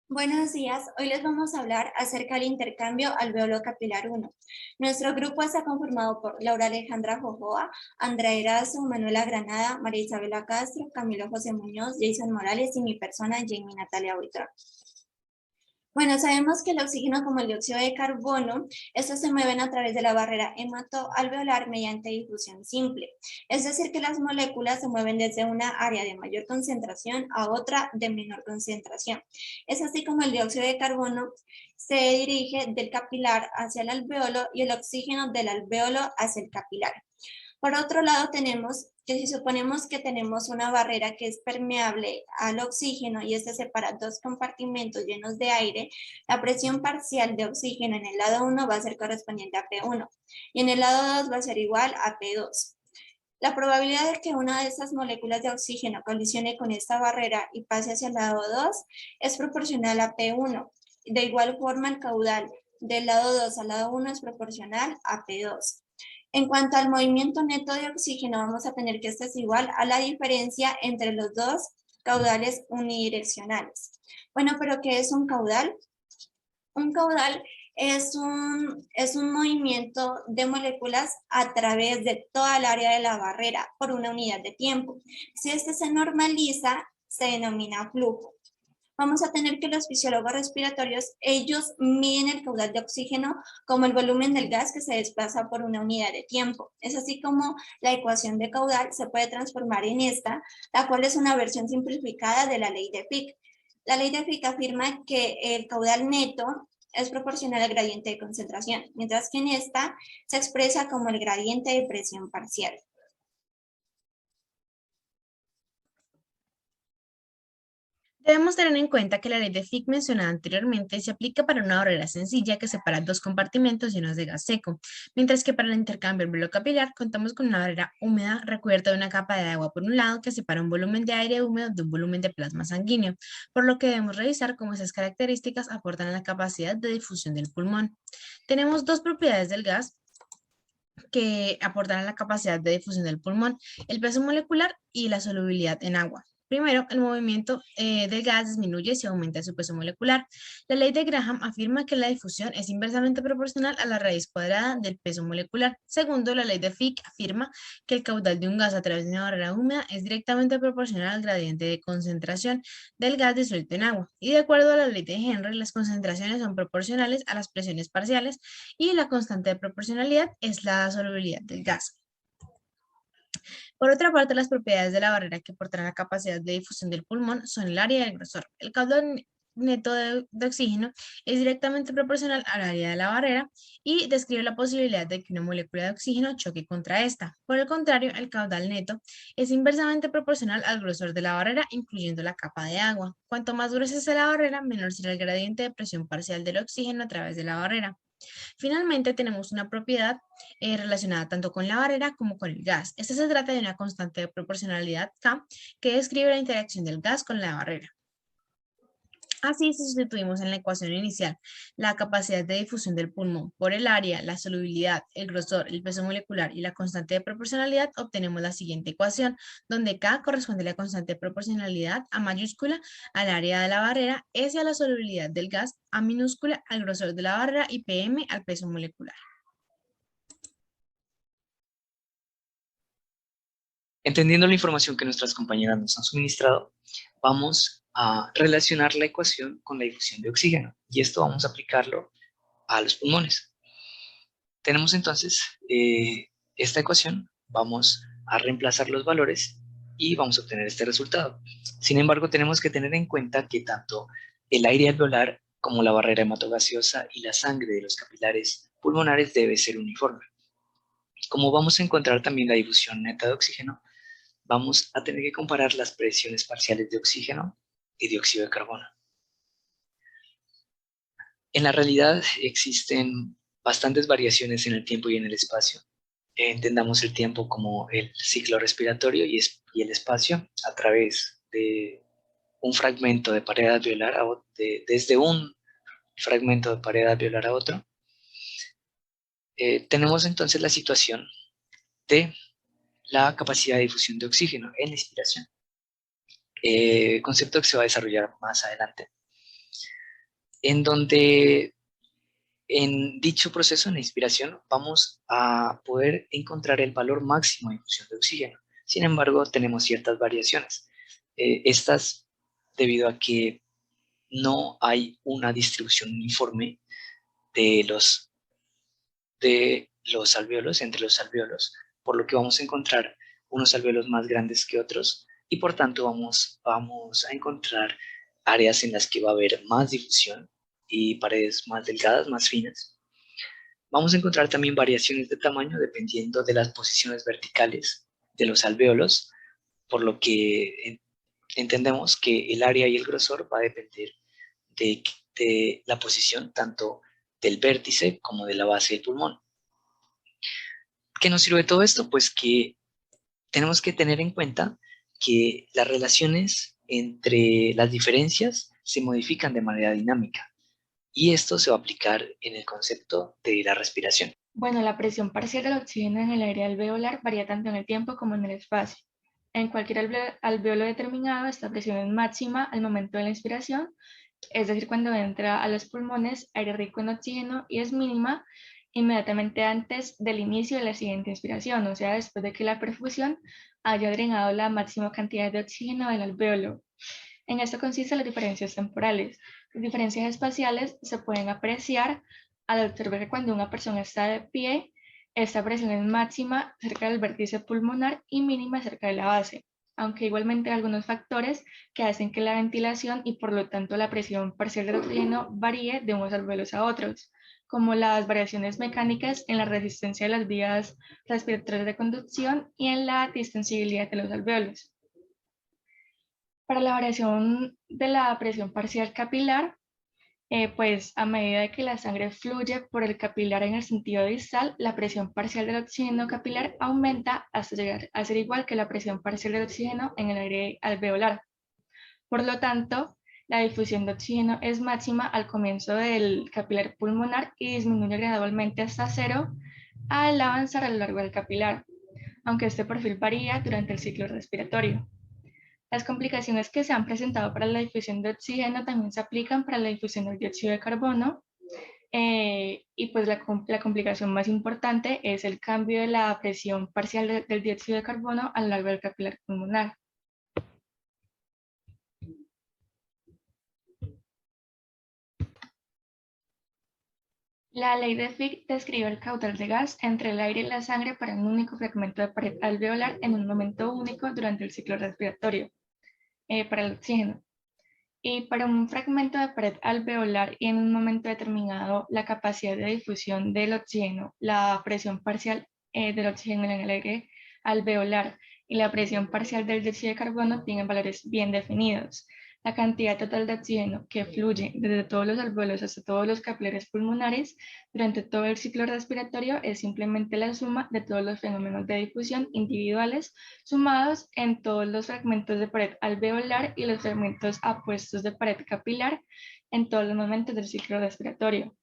Buenos días, hoy les vamos a hablar acerca del intercambio alveolo capilar 1. Nuestro grupo está conformado por Laura Alejandra Jojoa, Andrea Erazo, Manuela Granada, María Isabela Castro, Camilo José Muñoz, Jason Morales y mi persona, Jamie Natalia Buitrón. Bueno, sabemos que el oxígeno como el dióxido de carbono, estos se mueven a través de la barrera hematoalveolar mediante difusión simple. Es decir, que las moléculas se mueven desde una área de mayor concentración a otra de menor concentración. Es así como el dióxido de carbono se dirige del capilar hacia el alveolo y el oxígeno del alveolo hacia el capilar. Por otro lado, tenemos que si suponemos que tenemos una barrera que es permeable al oxígeno y este separa dos compartimentos llenos de aire, la presión parcial de oxígeno en el lado 1 va a ser correspondiente a P1 y en el lado 2 va a ser igual a P2. La probabilidad de que una de estas moléculas de oxígeno colisione con esta barrera y pase hacia el lado 2 es proporcional a P1. De igual forma, el caudal del lado 2 al lado 1 es proporcional a P2. En cuanto al movimiento neto de oxígeno, vamos a tener que este es igual a la diferencia entre los dos caudales unidireccionales. Bueno, pero ¿qué es un caudal? Un caudal es un movimiento de moléculas a través de toda el área de la barrera por una unidad de tiempo. Si este se normaliza, se denomina flujo. Vamos a tener que los fisiólogos respiratorios, ellos miden el caudal de oxígeno como el volumen del gas que se desplaza por una unidad de tiempo. Es así como la ecuación de caudal se puede transformar en esta, la cual es una versión simplificada de la ley de Fick. La ley de Fick afirma que el caudal neto es proporcional al gradiente de concentración, mientras que en esta se expresa como el gradiente de presión parcial. Debemos tener en cuenta que la ley de Fick mencionada anteriormente se aplica para una barrera sencilla que separa dos compartimentos llenos de gas seco, mientras que para el intercambio alveolo capilar contamos con una barrera húmeda recubierta de una capa de agua por un lado que separa un volumen de aire húmedo de un volumen de plasma sanguíneo, por lo que debemos revisar cómo esas características aportan a la capacidad de difusión del pulmón. Tenemos dos propiedades del gas que aportan a la capacidad de difusión del pulmón, el peso molecular y la solubilidad en agua. Primero, el movimiento del gas disminuye si aumenta su peso molecular. La ley de Graham afirma que la difusión es inversamente proporcional a la raíz cuadrada del peso molecular. Segundo, la ley de Fick afirma que el caudal de un gas a través de una barrera húmeda es directamente proporcional al gradiente de concentración del gas disuelto en agua. Y de acuerdo a la ley de Henry, las concentraciones son proporcionales a las presiones parciales y la constante de proporcionalidad es la solubilidad del gas. Por otra parte, las propiedades de la barrera que aportan la capacidad de difusión del pulmón son el área y el grosor. El caudal neto de oxígeno es directamente proporcional al área de la barrera y describe la posibilidad de que una molécula de oxígeno choque contra esta. Por el contrario, el caudal neto es inversamente proporcional al grosor de la barrera, incluyendo la capa de agua. Cuanto más gruesa sea la barrera, menor será el gradiente de presión parcial del oxígeno a través de la barrera. Finalmente, tenemos una propiedad relacionada tanto con la barrera como con el gas. Esta se trata de una constante de proporcionalidad K que describe la interacción del gas con la barrera. Así, si sustituimos en la ecuación inicial la capacidad de difusión del pulmón por el área, la solubilidad, el grosor, el peso molecular y la constante de proporcionalidad, obtenemos la siguiente ecuación, donde K corresponde a la constante de proporcionalidad A mayúscula al área de la barrera, S a la solubilidad del gas, A minúscula al grosor de la barrera y PM al peso molecular. Entendiendo la información que nuestras compañeras nos han suministrado, vamos a relacionar la ecuación con la difusión de oxígeno y esto vamos a aplicarlo a los pulmones. Tenemos entonces esta ecuación, vamos a reemplazar los valores y vamos a obtener este resultado. Sin embargo, tenemos que tener en cuenta que tanto el aire alveolar como la barrera hematogaseosa y la sangre de los capilares pulmonares debe ser uniforme. Como vamos a encontrar también la difusión neta de oxígeno, vamos a tener que comparar las presiones parciales de oxígeno y dióxido de carbono. En la realidad existen bastantes variaciones en el tiempo y en el espacio. Entendamos el tiempo como el ciclo respiratorio y el espacio a través de un fragmento de pared alveolar desde un fragmento de pared alveolar a otro. Tenemos entonces la situación de la capacidad de difusión de oxígeno en la inspiración, concepto que se va a desarrollar más adelante. en donde en dicho proceso, en la inspiración, vamos a poder encontrar el valor máximo de difusión de oxígeno. Sin embargo, tenemos ciertas variaciones. Estas debido a que no hay una distribución uniforme de los alvéolos, entre los alvéolos, por lo que vamos a encontrar unos alvéolos más grandes que otros y por tanto vamos a encontrar áreas en las que va a haber más difusión y paredes más delgadas, más finas. Vamos a encontrar también variaciones de tamaño dependiendo de las posiciones verticales de los alvéolos, por lo que entendemos que el área y el grosor va a depender de la posición tanto del vértice como de la base del pulmón. ¿Qué nos sirve todo esto? Pues que tenemos que tener en cuenta que las relaciones entre las diferencias se modifican de manera dinámica y esto se va a aplicar en el concepto de la respiración. Bueno, la presión parcial del oxígeno en el aire alveolar varía tanto en el tiempo como en el espacio. En cualquier alveolo determinado, esta presión es máxima al momento de la inspiración, es decir, cuando entra a los pulmones aire rico en oxígeno, y es mínima inmediatamente antes del inicio de la siguiente inspiración, o sea, después de que la perfusión haya drenado la máxima cantidad de oxígeno del alvéolo. En esto consisten las diferencias temporales. Las diferencias espaciales se pueden apreciar al observar que cuando una persona está de pie, esta presión es máxima cerca del vértice pulmonar y mínima cerca de la base, aunque igualmente hay algunos factores que hacen que la ventilación y por lo tanto la presión parcial del oxígeno varíe de unos alvéolos a otros, como las variaciones mecánicas en la resistencia de las vías respiratorias de conducción y en la distensibilidad de los alvéolos. Para la variación de la presión parcial capilar, pues a medida que la sangre fluye por el capilar en el sentido distal, la presión parcial del oxígeno capilar aumenta hasta llegar a ser igual que la presión parcial del oxígeno en el aire alveolar. Por lo tanto, la difusión de oxígeno es máxima al comienzo del capilar pulmonar y disminuye gradualmente hasta cero al avanzar a lo largo del capilar, aunque este perfil varía durante el ciclo respiratorio. Las complicaciones que se han presentado para la difusión de oxígeno también se aplican para la difusión del dióxido de carbono, y pues la complicación más importante es el cambio de la presión parcial del dióxido de carbono a lo largo del capilar pulmonar. La ley de Fick describe el caudal de gas entre el aire y la sangre para un único fragmento de pared alveolar en un momento único durante el ciclo respiratorio, para el oxígeno. Y para un fragmento de pared alveolar y en un momento determinado, la capacidad de difusión del oxígeno, la presión parcial del oxígeno en el aire alveolar y la presión parcial del dióxido de carbono tienen valores bien definidos. La cantidad total de oxígeno que fluye desde todos los alvéolos hasta todos los capilares pulmonares durante todo el ciclo respiratorio es simplemente la suma de todos los fenómenos de difusión individuales sumados en todos los fragmentos de pared alveolar y los fragmentos apuestos de pared capilar en todos los momentos del ciclo respiratorio.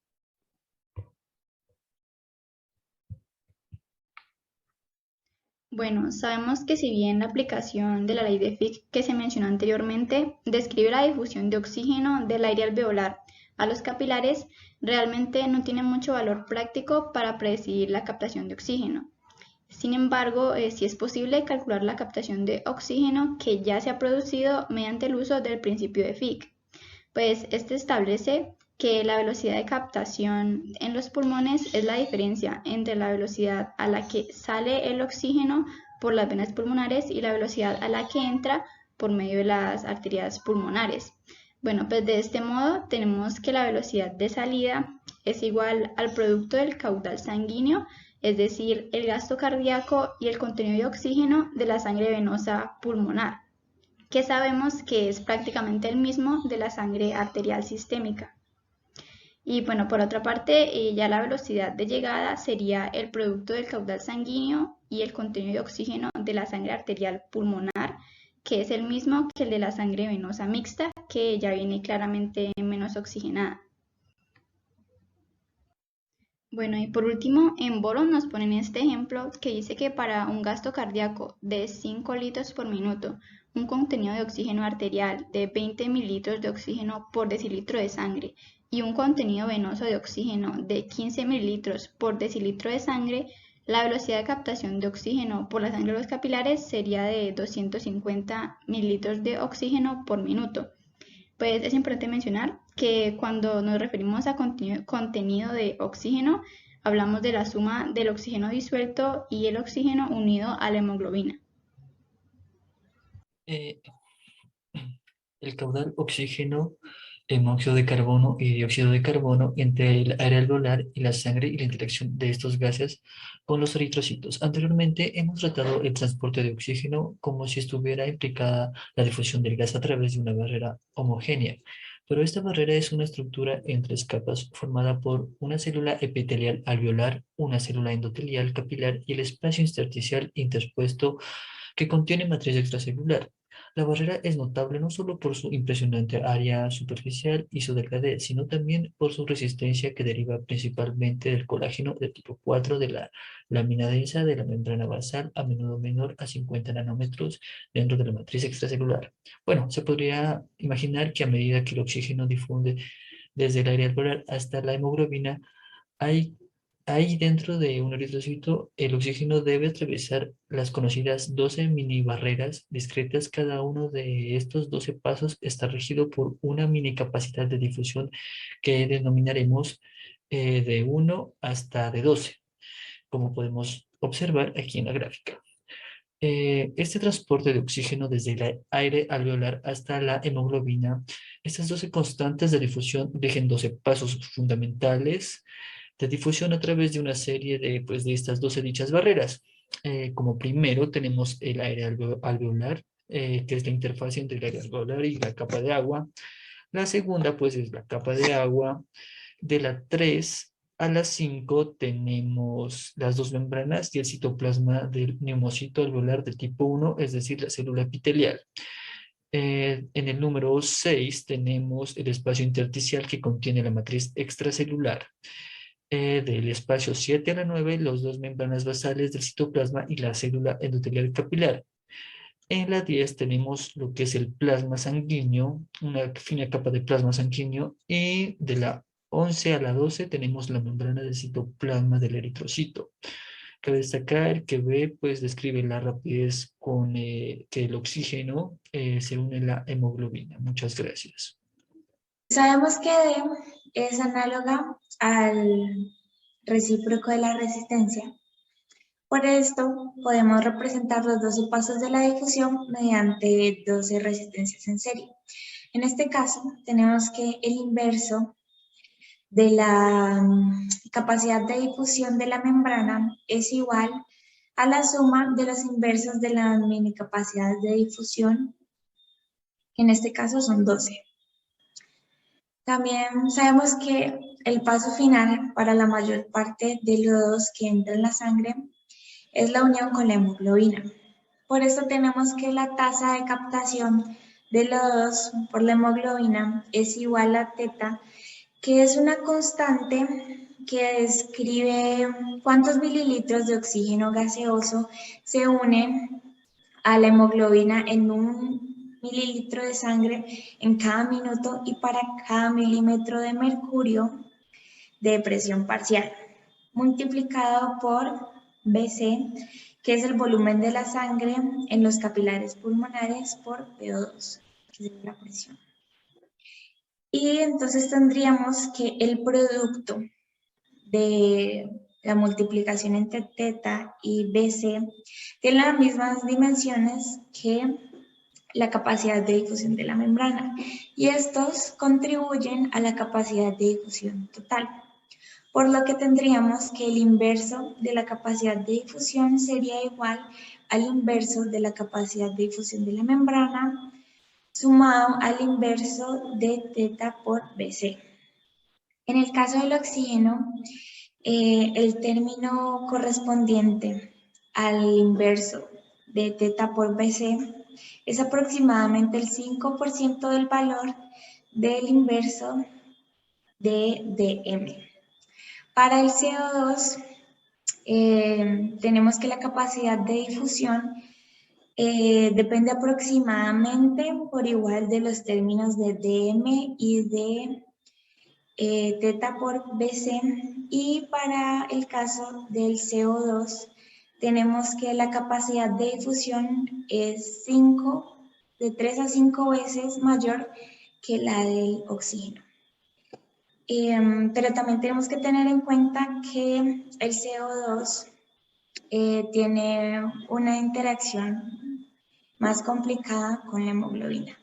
Bueno, sabemos que si bien la aplicación de la ley de Fick que se mencionó anteriormente describe la difusión de oxígeno del aire alveolar a los capilares, realmente no tiene mucho valor práctico para predecir la captación de oxígeno. Sin embargo, sí es posible calcular la captación de oxígeno que ya se ha producido mediante el uso del principio de Fick, pues este establece que la velocidad de captación en los pulmones es la diferencia entre la velocidad a la que sale el oxígeno por las venas pulmonares y la velocidad a la que entra por medio de las arterias pulmonares. Bueno, pues de este modo tenemos que la velocidad de salida es igual al producto del caudal sanguíneo, es decir, el gasto cardíaco y el contenido de oxígeno de la sangre venosa pulmonar, que sabemos que es prácticamente el mismo de la sangre arterial sistémica. Y bueno, por otra parte, ya la velocidad de llegada sería el producto del caudal sanguíneo y el contenido de oxígeno de la sangre arterial pulmonar, que es el mismo que el de la sangre venosa mixta, que ya viene claramente menos oxigenada. Bueno, y por último, en Boron nos ponen este ejemplo que dice que para un gasto cardíaco de 5 litros por minuto, un contenido de oxígeno arterial de 20 mililitros de oxígeno por decilitro de sangre y un contenido venoso de oxígeno de 15 mililitros por decilitro de sangre, la velocidad de captación de oxígeno por la sangre de los capilares sería de 250 mililitros de oxígeno por minuto. Pues es importante mencionar que cuando nos referimos a contenido de oxígeno, hablamos de la suma del oxígeno disuelto y el oxígeno unido a la hemoglobina. El caudal oxígeno, monóxido de carbono y dióxido de carbono entre el área alveolar y la sangre y la interacción de estos gases con los eritrocitos. Anteriormente hemos tratado el transporte de oxígeno como si estuviera implicada la difusión del gas a través de una barrera homogénea. Pero esta barrera es una estructura en 3 capas formada por una célula epitelial alveolar, una célula endotelial capilar y el espacio intersticial interpuesto que contiene matriz extracelular. La barrera es notable no solo por su impresionante área superficial y su delgadez, sino también por su resistencia que deriva principalmente del colágeno de tipo 4 de la lámina densa de la membrana basal, a menudo menor a 50 nanómetros dentro de la matriz extracelular. Bueno, se podría imaginar que a medida que el oxígeno difunde desde el área alveolar hasta la hemoglobina, Ahí dentro de un eritrocito, el oxígeno debe atravesar las conocidas 12 mini barreras discretas. Cada uno de estos 12 pasos está regido por una mini capacidad de difusión que denominaremos de 1 hasta de 12, como podemos observar aquí en la gráfica. Este transporte de oxígeno desde el aire alveolar hasta la hemoglobina, estas 12 constantes de difusión rigen 12 pasos fundamentales de difusión a través de una serie de estas 12 dichas barreras. Como primero tenemos el aire alveolar, que es la interfaz entre el aire alveolar y la capa de agua. La segunda pues es la capa de agua. De la 3 a la 5 tenemos las 2 membranas y el citoplasma del neumocito alveolar de tipo 1, es decir, la célula epitelial. En el número 6 tenemos el espacio intersticial que contiene la matriz extracelular. Del espacio 7 a la 9, las 2 membranas basales del citoplasma y la célula endotelial capilar. En la 10 tenemos lo que es el plasma sanguíneo, una fina capa de plasma sanguíneo, y de la 11 a la 12 tenemos la membrana del citoplasma del eritrocito. Cabe destacar que B pues describe la rapidez con que el oxígeno se une a la hemoglobina. Muchas gracias. Sabemos que D es análoga al recíproco de la resistencia. Por esto, podemos representar los 12 pasos de la difusión mediante 12 resistencias en serie. En este caso, tenemos que el inverso de la capacidad de difusión de la membrana es igual a la suma de los inversos de las mini capacidades de difusión, que en este caso son 12. También sabemos que el paso final para la mayor parte de los que entran en la sangre es la unión con la hemoglobina. Por eso tenemos que la tasa de captación de los por la hemoglobina es igual a teta, que es una constante que describe cuántos mililitros de oxígeno gaseoso se unen a la hemoglobina en un mililitro de sangre en cada minuto y para cada milímetro de mercurio de presión parcial, multiplicado por BC, que es el volumen de la sangre en los capilares pulmonares por VO2, que es la presión. Y entonces tendríamos que el producto de la multiplicación entre teta y BC tiene las mismas dimensiones que la capacidad de difusión de la membrana, y estos contribuyen a la capacidad de difusión total, por lo que tendríamos que el inverso de la capacidad de difusión sería igual al inverso de la capacidad de difusión de la membrana sumado al inverso de teta por BC. En el caso del oxígeno, el término correspondiente al inverso de teta por BC es aproximadamente el 5% del valor del inverso de dm. Para el CO2, tenemos que la capacidad de difusión depende aproximadamente por igual de los términos de dm y de teta por BC, y para el caso del CO2 tenemos que la capacidad de difusión es de 3 a 5 veces mayor que la del oxígeno. Pero también tenemos que tener en cuenta que el CO2 tiene una interacción más complicada con la hemoglobina.